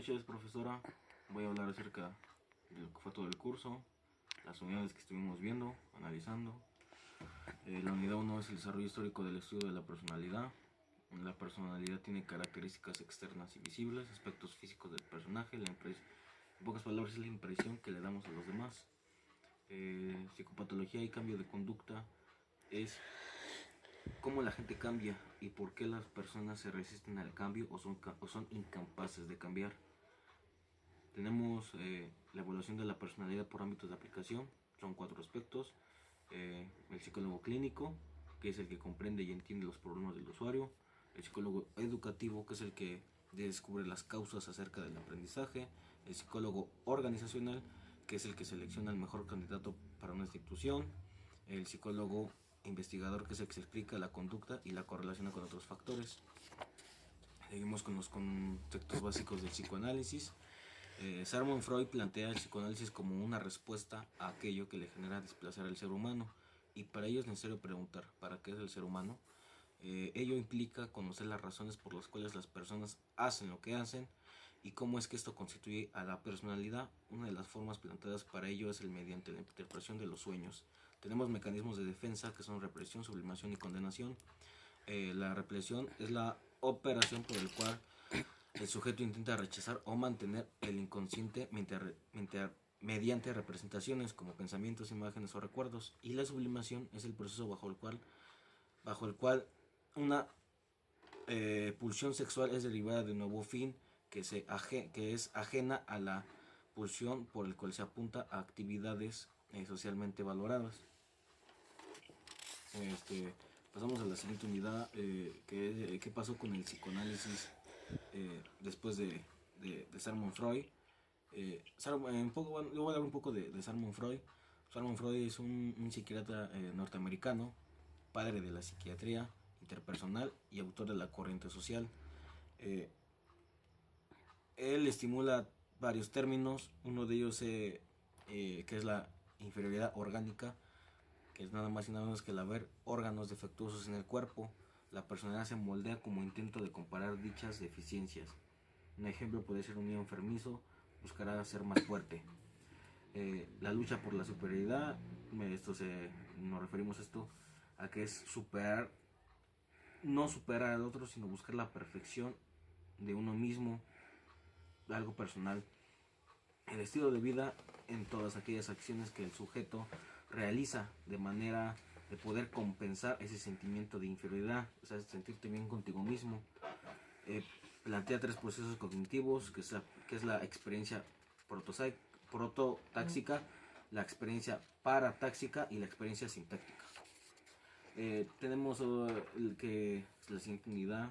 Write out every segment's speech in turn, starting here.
noches, profesora. Voy a hablar acerca de lo que fue todo el curso, las unidades que estuvimos viendo, analizando. La unidad 1 es el desarrollo histórico del estudio de la personalidad. La personalidad tiene características externas y visibles, aspectos físicos del personaje. En pocas palabras, es la impresión que le damos a los demás. Psicopatología y cambio de conducta es cómo la gente cambia y por qué las personas se resisten al cambio o son incapaces de cambiar. Tenemos la evaluación de la personalidad por ámbitos de aplicación, son 4 aspectos. El psicólogo clínico, que es el que comprende y entiende los problemas del usuario. El psicólogo educativo, que es el que descubre las causas acerca del aprendizaje. El psicólogo organizacional, que es el que selecciona el mejor candidato para una institución. El psicólogo investigador, que es el que se explica la conducta y la correlaciona con otros factores. Seguimos con los conceptos básicos del psicoanálisis. Sigmund Freud plantea el psicoanálisis como una respuesta a aquello que le genera desplazar al ser humano, y para ello es necesario preguntar ¿para qué es el ser humano? Ello implica conocer las razones por las cuales las personas hacen lo que hacen y cómo es que esto constituye a la personalidad. Una de las formas planteadas para ello es mediante la interpretación de los sueños. Tenemos mecanismos de defensa que son represión, sublimación y condenación. La represión es la operación por el cual el sujeto intenta rechazar o mantener el inconsciente mediante representaciones como pensamientos, imágenes o recuerdos. Y la sublimación es el proceso bajo el cual una pulsión sexual es derivada de un nuevo fin que es ajena a la pulsión por el cual se apunta a actividades socialmente valoradas. Pasamos a la siguiente unidad, ¿qué pasó con el psicoanálisis después de Sigmund Freud? Yo voy a hablar un poco de Sigmund Freud. Sigmund Freud es un psiquiatra norteamericano, padre de la psiquiatría interpersonal y autor de la corriente social. Él estimula varios términos, uno de ellos que es la inferioridad orgánica, que es nada más y nada menos que el haber órganos defectuosos en el cuerpo. La personalidad se moldea como intento de comparar dichas deficiencias. Un ejemplo puede ser un niño enfermizo, buscará ser más fuerte. La lucha por la superioridad, nos referimos a que es no superar al otro, sino buscar la perfección de uno mismo, algo personal. El estilo de vida en todas aquellas acciones que el sujeto realiza de manera de poder compensar ese sentimiento de inferioridad, o sea, sentirte bien contigo mismo. Plantea 3 procesos cognitivos, que es la experiencia prototáxica, la experiencia paratáxica y la experiencia sintáctica. Tenemos la siguiente unidad,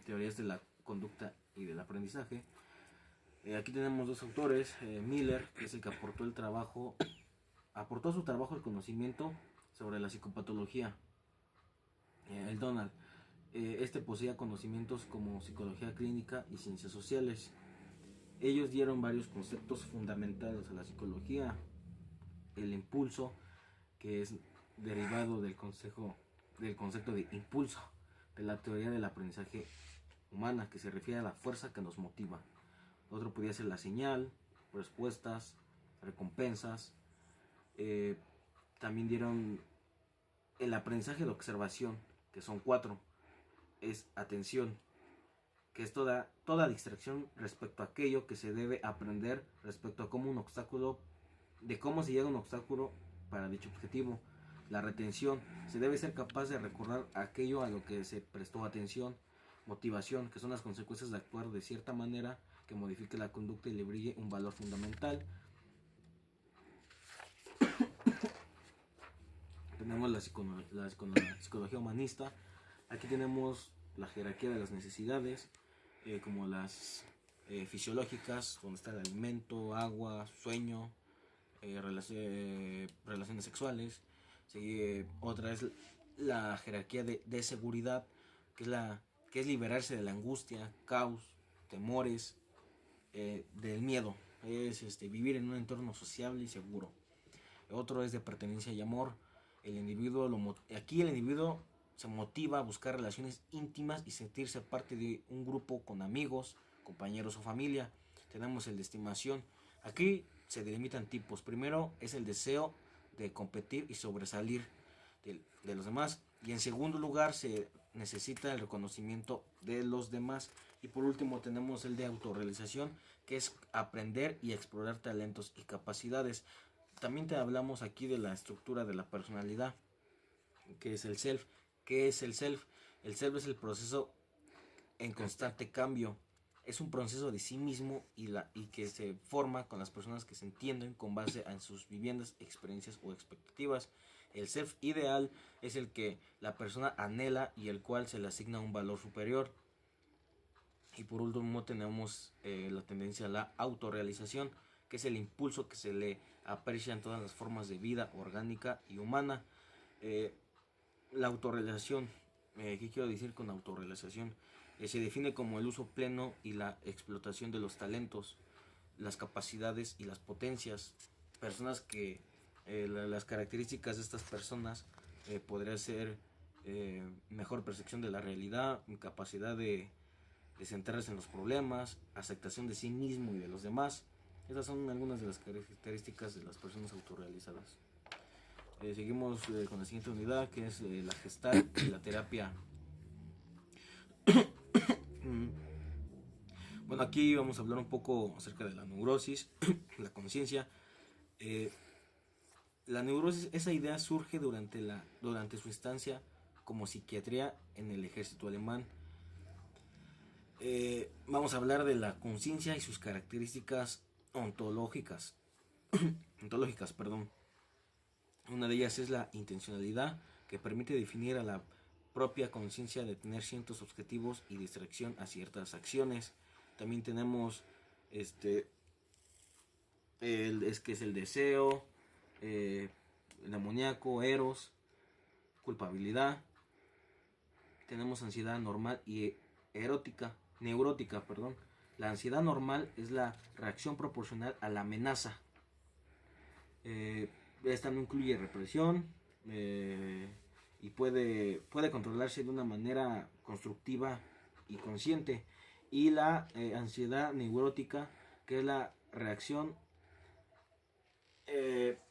teorías de la conducta y del aprendizaje. Aquí tenemos 2 autores, Miller, que es el que aportó a su trabajo el conocimiento sobre la psicopatología. El Donald, poseía conocimientos como psicología clínica y ciencias sociales. Ellos dieron varios conceptos fundamentales a la psicología. El impulso, que es derivado del concepto de impulso, de la teoría del aprendizaje humana, que se refiere a la fuerza que nos motiva. Otro podría ser la señal, respuestas, recompensas. También dieron el aprendizaje de observación, que son 4. Es atención, que es toda distracción respecto a aquello que se debe aprender respecto a cómo se llega a un obstáculo para dicho objetivo. La retención, se debe ser capaz de recordar aquello a lo que se prestó atención. Motivación, que son las consecuencias de actuar de cierta manera que modifique la conducta y le brille un valor fundamental. Tenemos la psicología humanista. Aquí tenemos la jerarquía de las necesidades, como las fisiológicas, donde está el alimento, agua, sueño, relaciones sexuales. Otra es la jerarquía de seguridad, que es liberarse de la angustia, caos, temores, del miedo. Es vivir en un entorno sociable y seguro. Otro es de pertenencia y amor. El individuo se motiva a buscar relaciones íntimas y sentirse parte de un grupo con amigos, compañeros o familia. tenemos el de estimación. Aquí se delimitan tipos. Primero es el deseo de competir y sobresalir de los demás. Y en segundo lugar se necesita el reconocimiento de los demás. Y por último tenemos el de autorrealización, que es aprender y explorar talentos y capacidades. También te hablamos aquí de la estructura de la personalidad, que es el self. ¿Qué es el self? El self es el proceso en constante cambio. Es un proceso de sí mismo y que se forma con las personas que se entienden con base en sus viviendas, experiencias o expectativas. El self ideal es el que la persona anhela y el cual se le asigna un valor superior. Y por último tenemos la tendencia a la autorrealización, que es el impulso que se le aprecia en todas las formas de vida orgánica y humana. La autorrealización, ¿qué quiero decir con autorrealización? Se define como el uso pleno y la explotación de los talentos, las capacidades y las potencias. Personas que las características de estas personas podría ser mejor percepción de la realidad, capacidad de centrarse en los problemas, aceptación de sí mismo y de los demás. Esas son algunas de las características de las personas autorrealizadas. Seguimos con la siguiente unidad, que es la Gestalt y la terapia. Bueno, aquí vamos a hablar un poco acerca de la neurosis, la conciencia. La neurosis, esa idea surge durante su instancia como psiquiatría en el ejército alemán. Vamos a hablar de la conciencia y sus características ontológicas. Una de ellas es la intencionalidad, que permite definir a la propia conciencia de tener ciertos objetivos y distracción a ciertas acciones. También tenemos que es el deseo, el amoníaco, eros, culpabilidad. Tenemos ansiedad normal y neurótica. La ansiedad normal es la reacción proporcional a la amenaza. Esta no incluye represión y puede controlarse de una manera constructiva y consciente. Y la ansiedad neurótica, que es la reacción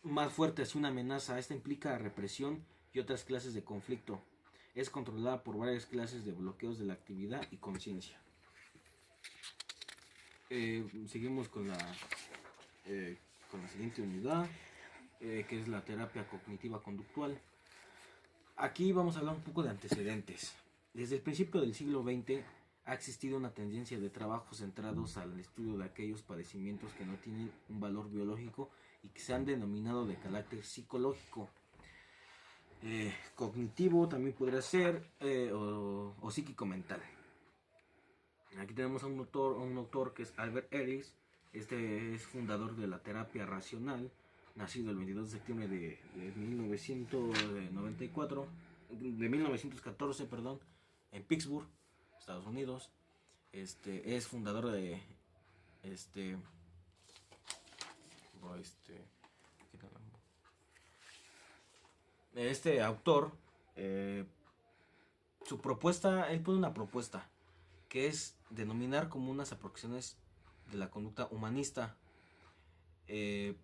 más fuerte hacia una amenaza. Esta implica represión y otras clases de conflicto. Es controlada por varias clases de bloqueos de la actividad y conciencia. Seguimos con la siguiente unidad, que es la terapia cognitiva conductual. Aquí vamos a hablar un poco de antecedentes. Desde el principio del siglo XX ha existido una tendencia de trabajos centrados al estudio de aquellos padecimientos que no tienen un valor biológico y que se han denominado de carácter psicológico. Cognitivo también podría ser, o psíquico-mental. Aquí tenemos a un autor que es Albert Ellis. Este es fundador de la terapia racional, nacido el 22 de septiembre de 1914, en Pittsburgh, Estados Unidos. Es fundador de este autor. Su propuesta, él pone una propuesta que es denominar como unas aproximaciones de la conducta humanista. De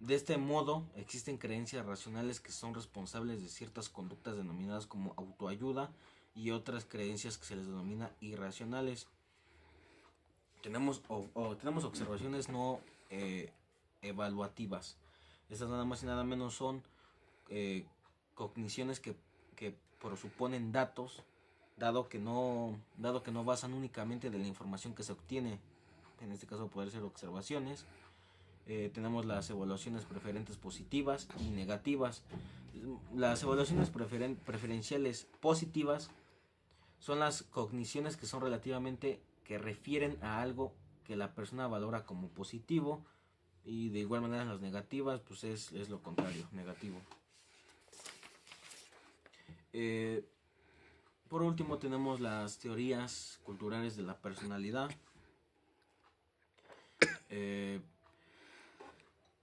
este modo existen creencias racionales que son responsables de ciertas conductas denominadas como autoayuda y otras creencias que se les denomina irracionales. Tenemos observaciones no evaluativas. Estas nada más y nada menos son cogniciones que presuponen datos, dado que no basan únicamente de la información que se obtiene. En este caso pueden ser observaciones. Tenemos las evaluaciones preferentes positivas y negativas. Las evaluaciones preferenciales positivas son las cogniciones que son que refieren a algo que la persona valora como positivo, y de igual manera las negativas pues es lo contrario, negativo. Por último tenemos las teorías culturales de la personalidad.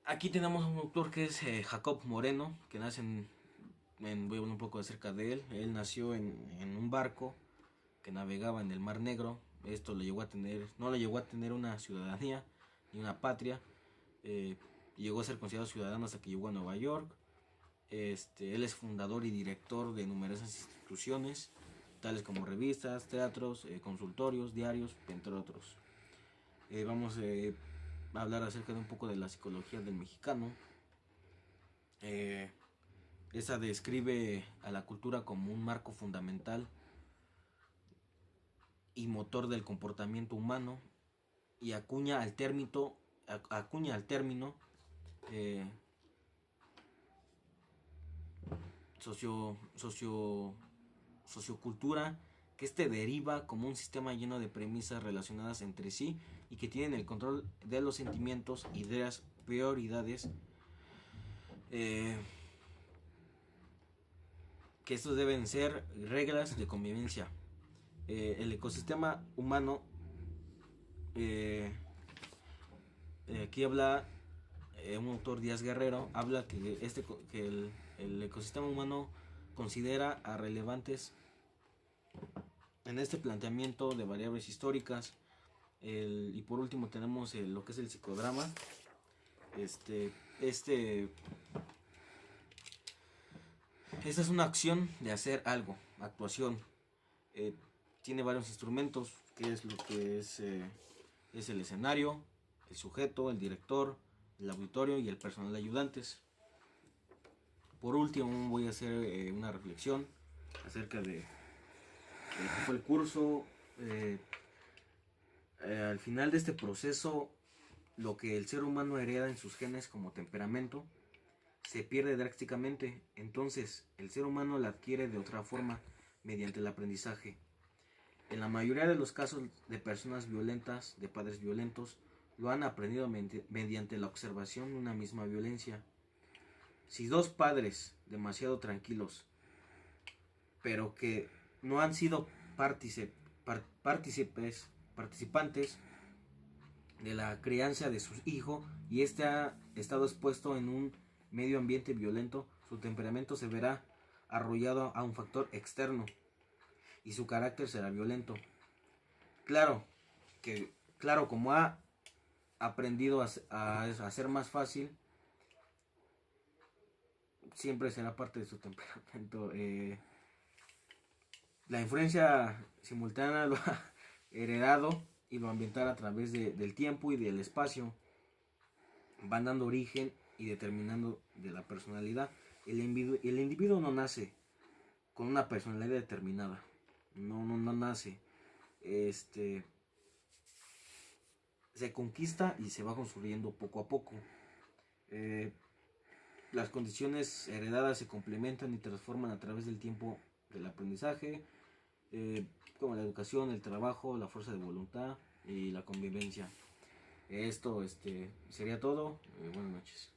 Aquí tenemos un autor que es Jacob Moreno, que nace voy a hablar un poco acerca de él. Él nació en un barco que navegaba en el Mar Negro Esto no le llegó a tener una ciudadanía ni una patria. Llegó a ser considerado ciudadano hasta que llegó a Nueva York. Él es fundador y director de numerosas instituciones, tales como revistas, teatros, consultorios, diarios, entre otros. Vamos a hablar acerca de un poco de la psicología del mexicano. Esa describe a la cultura como un marco fundamental y motor del comportamiento humano, y acuña al término sociocultura, que deriva como un sistema lleno de premisas relacionadas entre sí y que tienen el control de los sentimientos, ideas, prioridades, que estos deben ser reglas de convivencia. El ecosistema humano, aquí habla un autor, Díaz Guerrero, habla que el ecosistema humano considera a relevantes en este planteamiento de variables históricas. Y por último tenemos lo que es el psicodrama. Esta es una acción de hacer algo, actuación. Tiene varios instrumentos, que es lo que es el escenario, el sujeto, el director, el auditorio y el personal de ayudantes. Por último voy a hacer una reflexión acerca de lo que fue el curso. Al final de este proceso, lo que el ser humano hereda en sus genes como temperamento se pierde drásticamente. Entonces el ser humano la adquiere de otra forma, mediante el aprendizaje. En la mayoría de los casos de personas violentas, de padres violentos, lo han aprendido mediante la observación de una misma violencia. Si dos padres demasiado tranquilos, pero que no han sido participantes de la crianza de su hijo, y este ha estado expuesto en un medio ambiente violento, su temperamento se verá arrollado a un factor externo y su carácter será violento. Claro, como ha aprendido a ser más fácil, siempre será parte de su temperamento. La influencia simultánea lo ha heredado y lo ambiental a través del tiempo y del espacio van dando origen y determinando de la personalidad. El individuo no nace con una personalidad determinada, no nace. Se conquista y se va construyendo poco a poco. Las condiciones heredadas se complementan y transforman a través del tiempo del aprendizaje, como la educación, el trabajo, la fuerza de voluntad y la convivencia. Esto sería todo. Buenas noches.